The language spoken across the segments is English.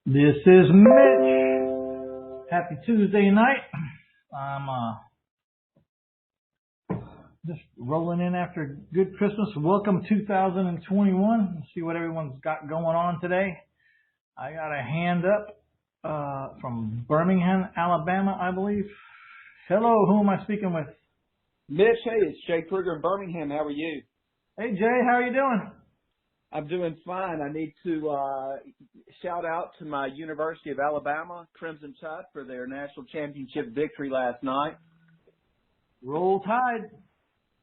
This is Mitch. Happy Tuesday night. I'm just rolling in after a good Christmas. Welcome 2021. Let's see what everyone's got going on today. I got a hand up from Birmingham, Alabama, I believe. Hello, who am I speaking with? Mitch, hey, it's Jay Kruger in Birmingham. How are you? Hey, Jay, how are you doing? I'm doing fine. I need to shout out to my University of Alabama Crimson Tide for their national championship victory last night. Roll Tide.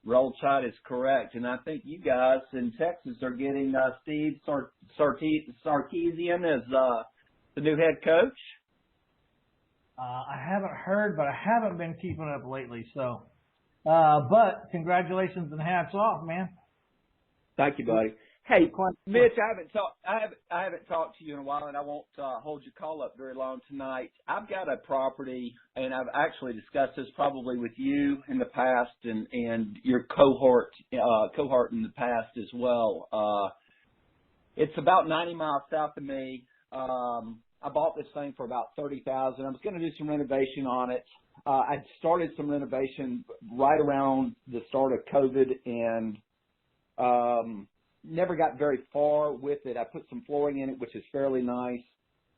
Roll Tide is correct. And I think you guys in Texas are getting Steve Sarkisian as the new head coach. I haven't heard, but I haven't been keeping up lately. So, but congratulations and hats off, man. Thank you, buddy. Hey, Mitch, I haven't talked to you in a while, and I won't hold your call up very long tonight. I've got a property, and I've actually discussed this probably with you in the past, and your cohort in the past as well. It's about 90 miles south of me. I bought this thing for about $30,000. I was going to do some renovation on it. I started some renovation right around the start of COVID, and never got very far with it. I put some flooring in it, which is fairly nice.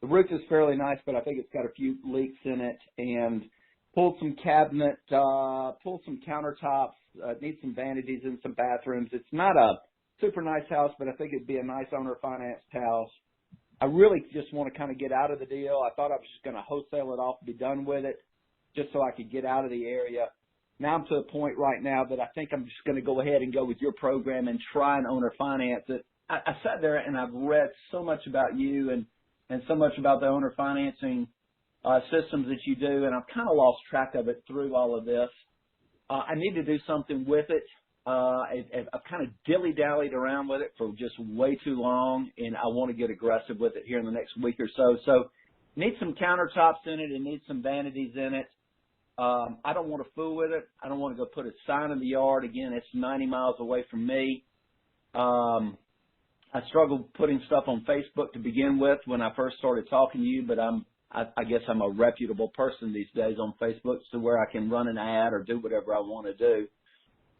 The roof is fairly nice, but I think it's got a few leaks in it. And pulled some cabinet, pulled some countertops, need some vanities in some bathrooms. It's not a super nice house, but I think it'd be a nice owner-financed house. I really just want to kind of get out of the deal. I thought I was just going to wholesale it off and be done with it just so I could get out of the area. Now I'm to the point right now that I think I'm just going to go ahead and go with your program and try and owner finance it. I sat there and I've read so much about you and so much about the owner financing systems that you do, and I've kind of lost track of it through all of this. I need to do something with it. I've kind of dilly-dallied around with it for just way too long, and I want to get aggressive with it here in the next week or so. So need some countertops in it and need some vanities in it. I don't want to fool with it. I don't want to go put a sign in the yard. Again, it's 90 miles away from me. I struggled putting stuff on Facebook to begin with when I first started talking to you, but I guess I'm a reputable person these days on Facebook to where I can run an ad or do whatever I want to do.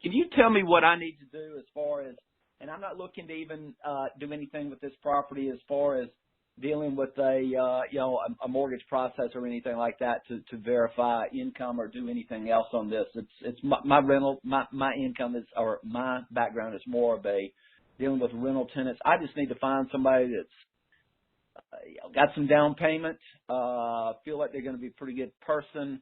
Can you tell me what I need to do as far as, and I'm not looking to even do anything with this property as far as dealing with a mortgage process or anything like that to verify income or do anything else on this. It's my rental, my income is, or my background is more of a dealing with rental tenants. I just need to find somebody that's got some down payment, feel like they're going to be a pretty good person.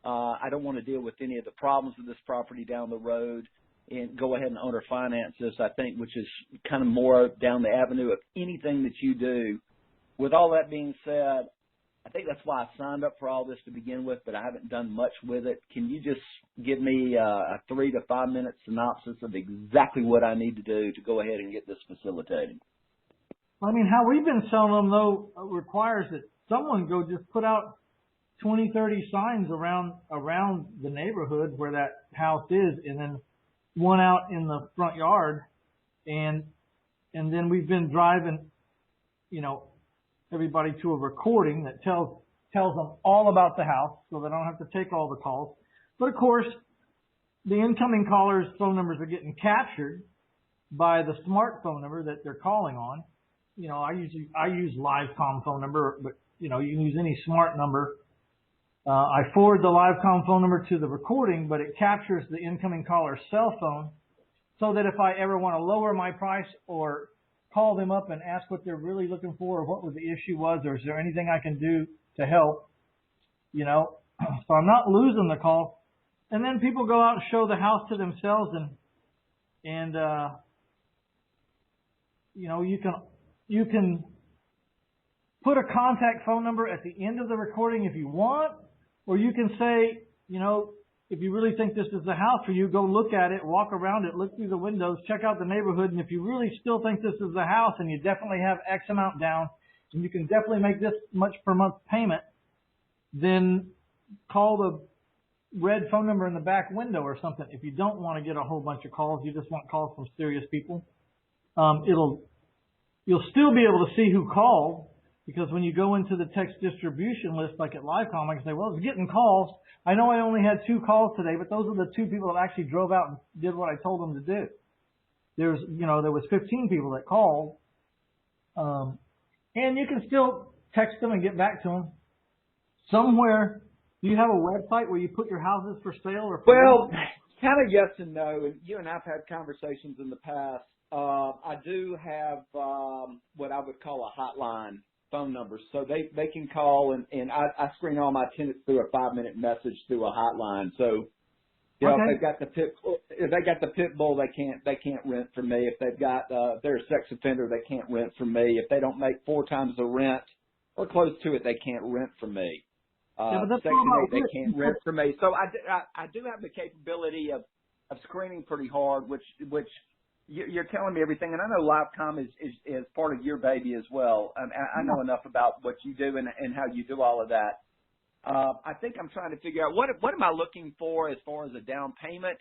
I don't want to deal with any of the problems of this property down the road and go ahead and owner finance this, I think, which is kind of more down the avenue of anything that you do. With all that being said, I think that's why I signed up for all this to begin with, but I haven't done much with it. Can you just give me a 3 to 5 minute synopsis of exactly what I need to do to go ahead and get this facilitated? I mean, how we've been selling them, though, requires that someone go just put out 20, 30 signs around the neighborhood where that house is, and then one out in the front yard, and then we've been driving, everybody to a recording that tells them all about the house so they don't have to take all the calls. But of course, the incoming callers' phone numbers are getting captured by the smartphone number that they're calling on. I use LiveCom phone number, but you can use any smart number. I forward the LiveCom phone number to the recording, but it captures the incoming caller's cell phone so that if I ever want to lower my price or call them up and ask what they're really looking for or what the issue was, or is there anything I can do to help, so I'm not losing the call. And then people go out and show the house to themselves and you can put a contact phone number at the end of the recording if you want, or you can say, if you really think this is the house for you, go look at it, walk around it, look through the windows, check out the neighborhood, and if you really still think this is the house and you definitely have X amount down and you can definitely make this much per month payment, then call the red phone number in the back window or something. If you don't want to get a whole bunch of calls, you just want calls from serious people, you'll still be able to see who called, Because when you go into the text distribution list, like at Livecom, I can say, well, it's getting calls. I know I only had 2 calls today, but those are the 2 people that actually drove out and did what I told them to do. There was 15 people that called. And you can still text them and get back to them. Somewhere, do you have a website where you put your houses for sale or for Well, kind of yes and no. And you and I've had conversations in the past. I do have what I would call a hotline phone number. So they can call, and I screen all my tenants through a 5-minute message through a hotline. So, you know, if they got the pit bull, they can't rent from me. If they've got if they're a sex offender, they can't rent from me. If they don't make 4 times the rent or close to it, they can't rent from me. Section 8, they can't rent from me. So I do have the capability of screening pretty hard, which you're telling me everything. And I know Livecom is part of your baby as well. I know enough about what you do and how you do all of that. I think I'm trying to figure out what am I looking for as far as a down payment?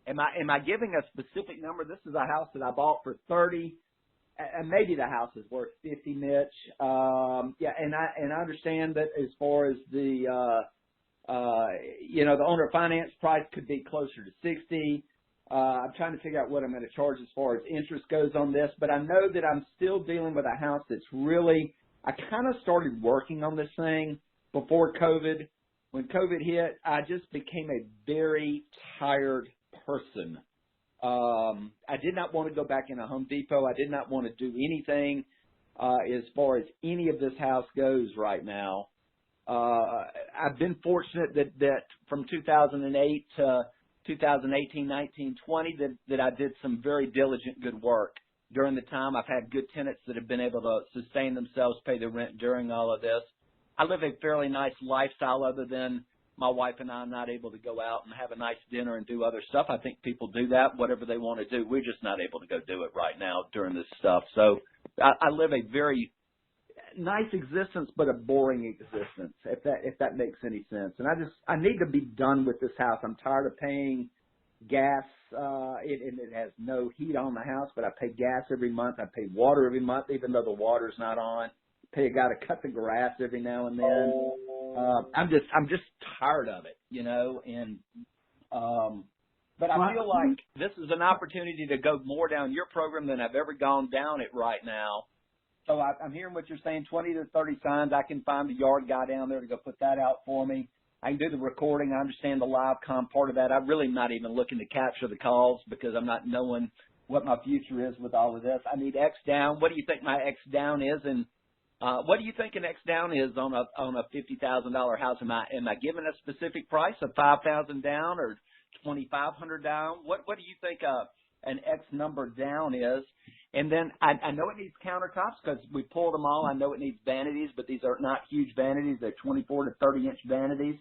Am I giving a specific number? This is a house that I bought for 30, and maybe the house is worth 50, Mitch. Yeah, and I understand that as far as the the owner finance price could be closer to 60. I'm trying to figure out what I'm going to charge as far as interest goes on this, but I know that I'm still dealing with a house that's really. I kind of started working on this thing before COVID. When COVID hit, I just became a very tired person. I did not want to go back in a Home Depot. I did not want to do anything as far as any of this house goes right now. I've been fortunate that from 2008 to 2018, 19, 20, that I did some very diligent good work. During the time, I've had good tenants that have been able to sustain themselves, pay their rent during all of this. I live a fairly nice lifestyle other than my wife and I are not able to go out and have a nice dinner and do other stuff. I think people do that, whatever they want to do. We're just not able to go do it right now during this stuff. So I live a very nice existence, but a boring existence, if that makes any sense. And I need to be done with this house. I'm tired of paying gas, and it has no heat on the house, but I pay gas every month. I pay water every month, even though the water's not on. Pay a guy to cut the grass every now and then. I'm just tired of it, and but I feel like this is an opportunity to go more down your program than I've ever gone down it right now. So I'm hearing what you're saying, 20 to 30 signs. I can find the yard guy down there to go put that out for me. I can do the recording. I understand the Livecom part of that. I'm really not even looking to capture the calls because I'm not knowing what my future is with all of this. I need X down. What do you think my X down is? And what do you think an X down is on a $50,000 house? Am I giving a specific price of $5,000 down or $2,500 down? What do you think an X number down is? And then I know it needs countertops because we pulled them all. I know it needs vanities, but these are not huge vanities. They're 24 to 30 inch vanities.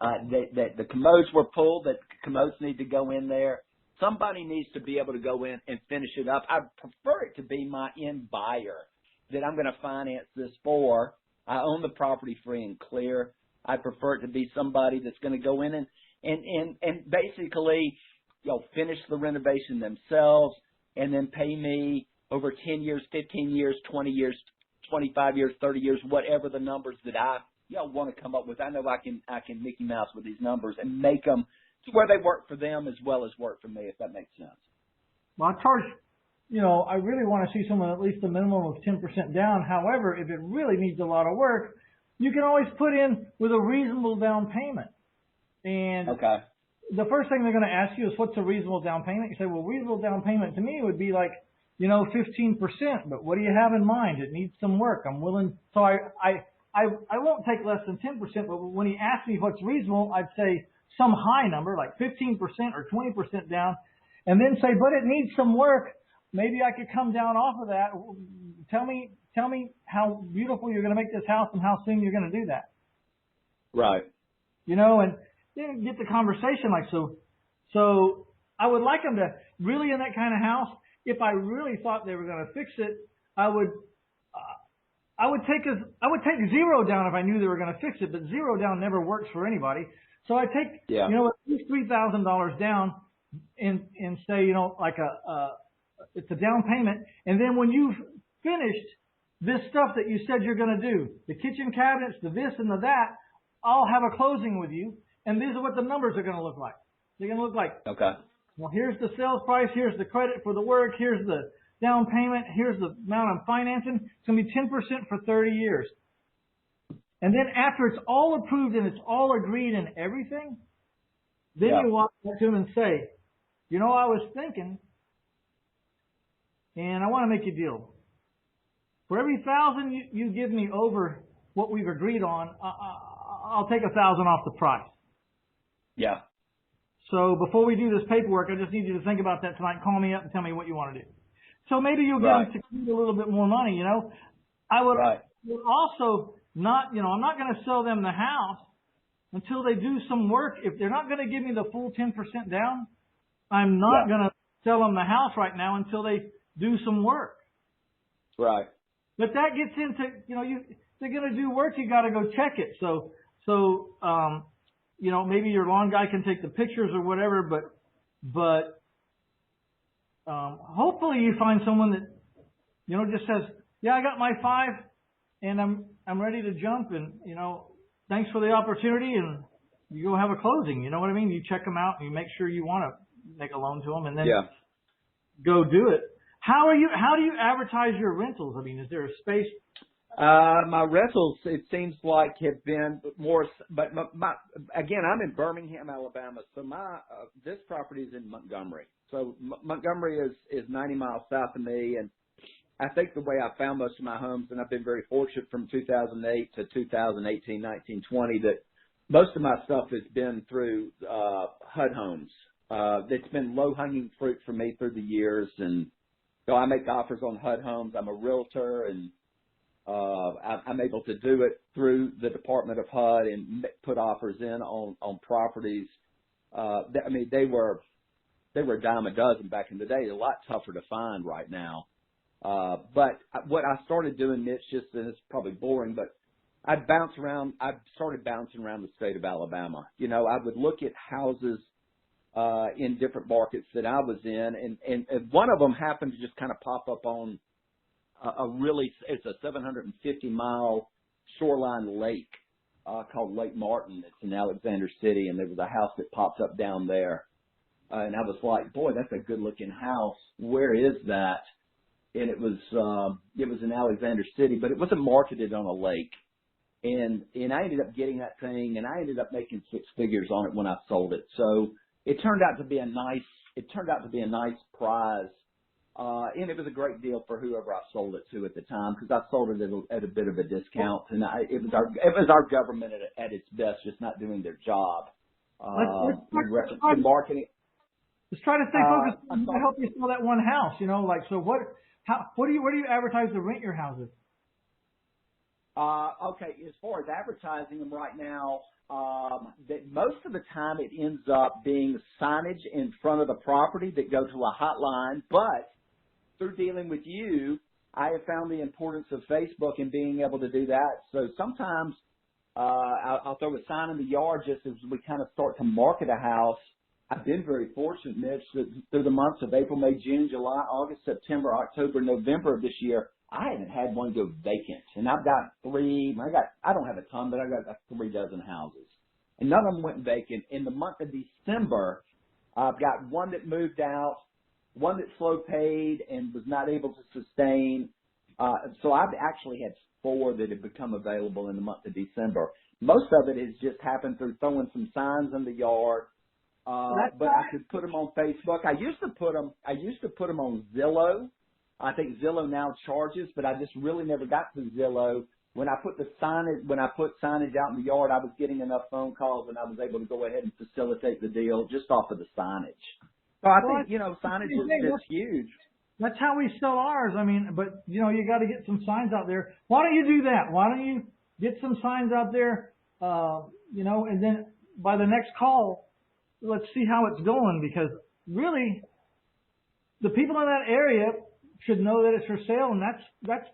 The commodes were pulled. The commodes need to go in there. Somebody needs to be able to go in and finish it up. I prefer it to be my end buyer that I'm going to finance this for. I own the property free and clear. I prefer it to be somebody that's going to go in and basically, finish the renovation themselves and then pay me over 10 years, 15 years, 20 years, 25 years, 30 years, whatever the numbers that I want to come up with. I know I can Mickey Mouse with these numbers and make them to where they work for them as well as work for me, if that makes sense. Well, I charge, I really want to see someone at least a minimum of 10% down. However, if it really needs a lot of work, you can always put in with a reasonable down payment. And okay. The first thing they're going to ask you is, what's a reasonable down payment? You say, well, reasonable down payment to me would be like, 15%, but what do you have in mind? It needs some work. I'm willing. So I won't take less than 10%, but when he asks me what's reasonable, I'd say some high number, like 15% or 20% down, and then say, but it needs some work. Maybe I could come down off of that. Tell me how beautiful you're going to make this house and how soon you're going to do that. Right. And then get the conversation like so. So I would like them to really in that kind of house. If I really thought they were going to fix it, I would take zero down if I knew they were going to fix it. But zero down never works for anybody. So I take at least $3,000 down and say like it's a down payment. And then when you've finished, this stuff that you said you're going to do, the kitchen cabinets, the this and the that, I'll have a closing with you, and these are what the numbers are going to look like. They're going to look like, Okay. well, here's the sales price, here's the credit for the work, here's the down payment, here's the amount I'm financing. It's going to be 10% for 30 years. And then after it's all approved and it's all agreed and everything, then you walk up to him and say, you know, I was thinking, and I want to make you a deal. For every 1,000 you give me over what we've agreed on, I'll take 1,000 off the price. Yeah. So before we do this paperwork, I just need you to think about that tonight. Call me up and tell me what you want to do. So maybe you'll get them to keep a little bit more money, you know. I would also not, you know, I'm not going to sell them the house until they do some work. If they're not going to give me the full 10% down, I'm not going to sell them the house right now until they do some work. Right. But that gets into, you know, they're going to do work, you got to go check it. So, you know, maybe your lawn guy can take the pictures or whatever, but hopefully you find someone that, you know, just says, yeah, I got my 5 and I'm ready to jump, and, you know, thanks for the opportunity, and you go have a closing. You know what I mean? You check them out and you make sure you want to make a loan to them, and then go do it. How do you advertise your rentals? I mean, is there a space? My rentals, it seems like, have been more, but again, I'm in Birmingham, Alabama, so this property is in Montgomery. So Montgomery is 90 miles south of me, and I think the way I found most of my homes, and I've been very fortunate from 2008 to 2018, 19, 20, that most of my stuff has been through HUD homes. It's been low-hanging fruit for me through the years, and so I make offers on HUD homes. I'm a realtor, and I'm able to do it through the Department of HUD and put offers in on properties. I mean, they were a dime a dozen back in the day. They're a lot tougher to find right now. But what I started doing, Mitch, and it's probably boring, but I started bouncing around the state of Alabama. You know, I would look at houses in different markets that I was in, and one of them happened to just kind of pop up on it's a 750-mile shoreline lake called Lake Martin. It's in Alexander City, and there was a house that popped up down there. And I was like, boy, that's a good-looking house. Where is that? And it was in Alexander City, but it wasn't marketed on a lake. And I ended up getting that thing, and I ended up making 6 figures on it when I sold it. So it turned out to be a nice prize. And it was a great deal for whoever I sold it to at the time, because I sold it at a bit of a discount, and it was our government at its best, just not doing their job. Marketing. Let's try to stay focused. I help you sell that one house. You know, like, so where do you advertise to rent your houses? Okay, as far as advertising them right now, that most of the time it ends up being signage in front of the property that go to a hotline, but through dealing with you, I have found the importance of Facebook and being able to do that. So sometimes I'll throw a sign in the yard just as we kind of start to market a house. I've been very fortunate, Mitch, that through the months of April, May, June, July, August, September, October, November of this year, I haven't had one go vacant. And I've got I don't have a ton, but I got 3 dozen houses. And none of them went vacant. In the month of December, I've got one that moved out, one that slow paid and was not able to sustain. So I've actually had 4 that have become available in the month of December. Most of it has just happened through throwing some signs in the yard. But I could put them on Facebook. I used to put them on Zillow. I think Zillow now charges, but I just really never got to Zillow. When I put signage out in the yard, I was getting enough phone calls, and I was able to go ahead and facilitate the deal just off of the signage. So I think, signage is huge. That's how we sell ours. I mean, but, you got to get some signs out there. Why don't you do that? Why don't you get some signs out there, and then by the next call, let's see how it's going, because really the people in that area should know that it's for sale, and that's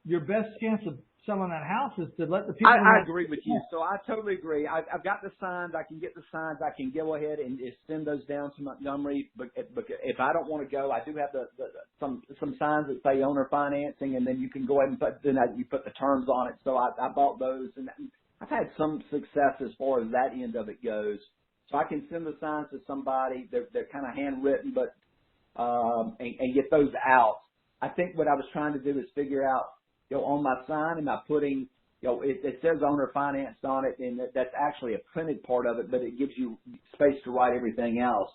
your best chance of selling that house is to let the people I know. agree with you. So I totally agree. I've got the signs. I can get the signs. I can go ahead and just send those down to Montgomery. But if I don't want to go, I do have some signs that say owner financing, and then you can go ahead and you put the terms on it. So I bought those, and I've had some success as far as that end of it goes. So I can send the signs to somebody. They're kind of handwritten, but and get those out. I think what I was trying to do is figure out, on my sign, am I putting, it says owner financed on it, and that's actually a printed part of it, but it gives you space to write everything else,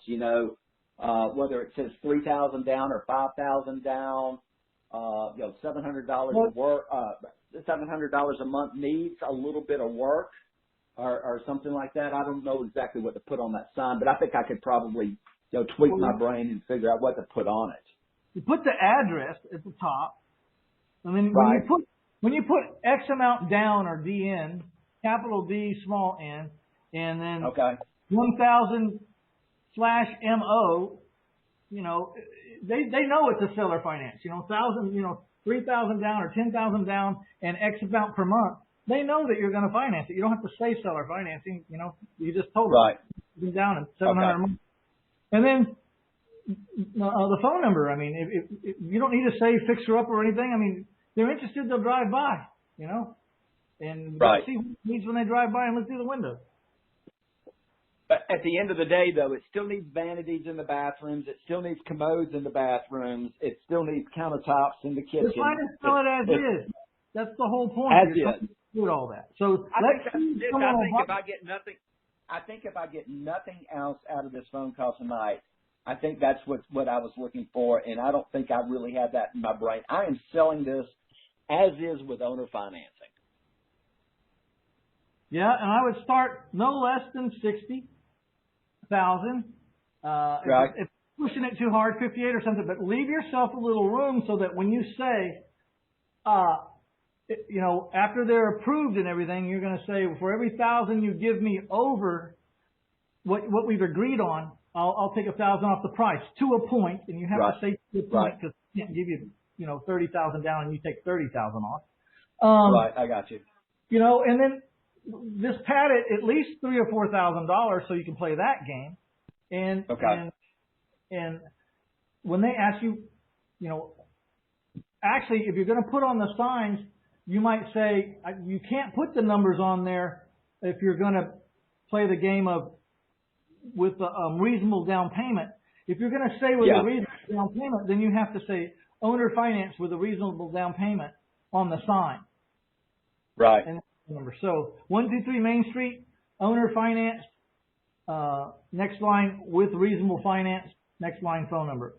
whether it says $3,000 down or $5,000 down, $700 of work, $700 a month needs a little bit of work or something like that. I don't know exactly what to put on that sign, but I think I could probably, tweak my brain and figure out what to put on it. You put the address at the top, and then right. when you put X amount down or DN, capital D, small n, and then 1,000/MO, they know it's a seller finance. 3,000 down or 10,000 down and X amount per month. They know that you're going to finance it. You don't have to say seller financing. You just told them down and 700 a month. And then the phone number. I mean, if you don't need to say fixer up or anything. I mean, they're interested, they'll drive by, and see who needs when they drive by and look through the window. But at the end of the day, though, it still needs vanities in the bathrooms. It still needs commodes in the bathrooms. It still needs countertops in the kitchen. Just fine and sell it as is. That's the whole point. As is. Do all that. So I think if I get nothing else out of this phone call tonight, I think that's what I was looking for, and I don't think I really have that in my brain. I am selling this as is with owner financing. Yeah, and I would start no less than 60,000. Right. If pushing it too hard, 58 or something, but leave yourself a little room so that when you say, after they're approved and everything, you're going to say, for every 1,000 you give me over what we've agreed on, I'll take 1,000 off the price to a point, and you have to say to a point because I can't give you, 30,000 down and you take 30,000 off. I got you. And then just pad it at least $3,000 or $4,000 so you can play that game. And when they ask you, actually, if you're going to put on the signs, you might say you can't put the numbers on there if you're going to play the game of with a reasonable down payment. If you're going to say with a reasonable down payment, then you have to say owner finance with a reasonable down payment on the sign. Right. And number. So 123 Main Street, owner finance. Next line with reasonable finance. Next line phone number.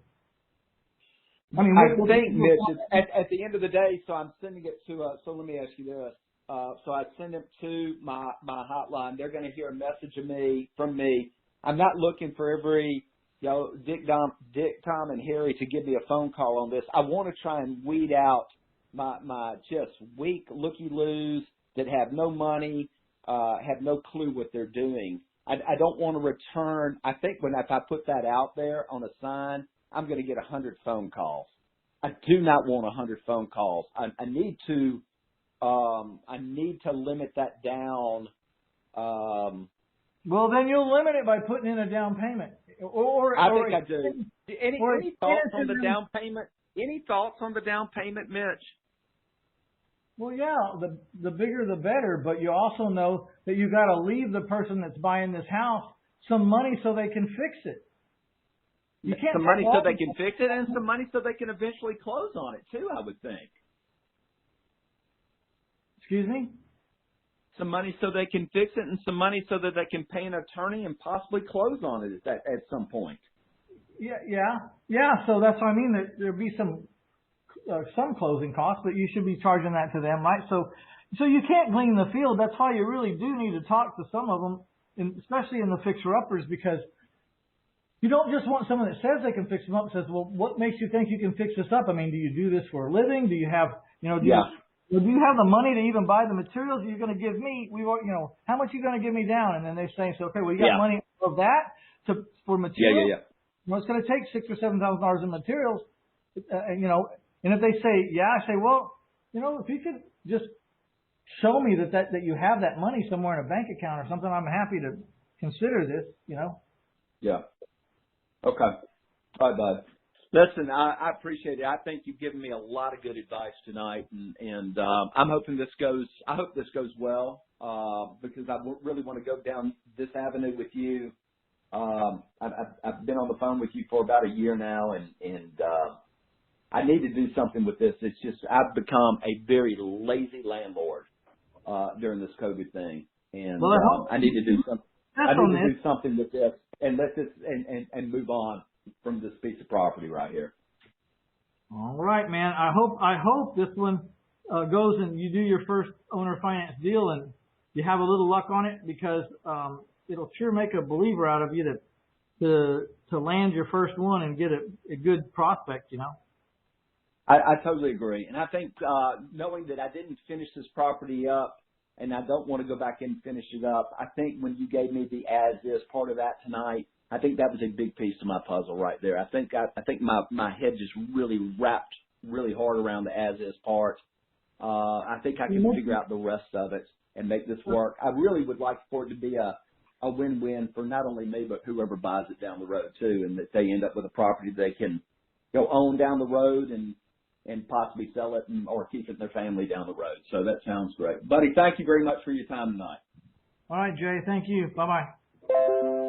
I think, Mitch, at the end of the day, so I'm sending it to, so let me ask you this. So I send it to my hotline. They're going to hear a message from me. I'm not looking for every, Dick, Tom, and Harry to give me a phone call on this. I want to try and weed out my just weak looky-loos that have no money, have no clue what they're doing. I don't want to return. I think if I put that out there on a sign, I'm going to get 100 phone calls. I do not want 100 phone calls. I need to limit that down. Well, then you'll limit it by putting in a down payment. I think I do. Any thoughts on the down payment? Any thoughts on the down payment, Mitch? Well, yeah, the bigger the better, but you also know that you got to leave the person that's buying this house some money so they can fix it. You can't some money so they can fix it, and some money so they can eventually close on it too, I would think. Excuse me? Some money so they can fix it, and some money so that they can pay an attorney and possibly close on it at some point. Yeah. So that's what I mean. There'd be some closing costs, but you should be charging that to them, right? So you can't glean the field. That's why you really do need to talk to some of them, especially in the fixer-uppers, because you don't just want someone that says they can fix them up. Says, well, what makes you think you can fix this up? I mean, do you do this for a living? Do you have, do you have the money to even buy the materials you're going to give me? How much are you going to give me down? And then they say, okay, well, you got money of that for materials. Yeah. Well, it's going to take $6,000 or $7,000 in materials. And if they say, I say, well, if you could just show me that you have that money somewhere in a bank account or something, I'm happy to consider this, you know. Yeah. Okay. All right, bud. Listen, I appreciate it. I think you've given me a lot of good advice tonight, and I'm hoping I hope this goes well, because I really want to go down this avenue with you. I've been on the phone with you for about a year now, and I need to do something with this. It's just, I've become a very lazy landlord, during this COVID thing, and I need to do something. I need to do something with this and let this and move on from this piece of property right here. All right, man. I hope this one goes and you do your first owner finance deal and you have a little luck on it, because it'll sure make a believer out of you to land your first one and get a good prospect, you know. I totally agree, and I think knowing that I didn't finish this property up, and I don't want to go back and finish it up, I think when you gave me the as-is part of that tonight, I think that was a big piece of my puzzle right there. I think my head just really wrapped really hard around the as-is part. I think I can figure out the rest of it and make this work. I really would like for it to be a win-win for not only me, but whoever buys it down the road too, and that they end up with a property they can go own down the road and possibly sell it or keep it in their family down the road. So that sounds great. Buddy, thank you very much for your time tonight. All right, Jay. Thank you. Bye-bye.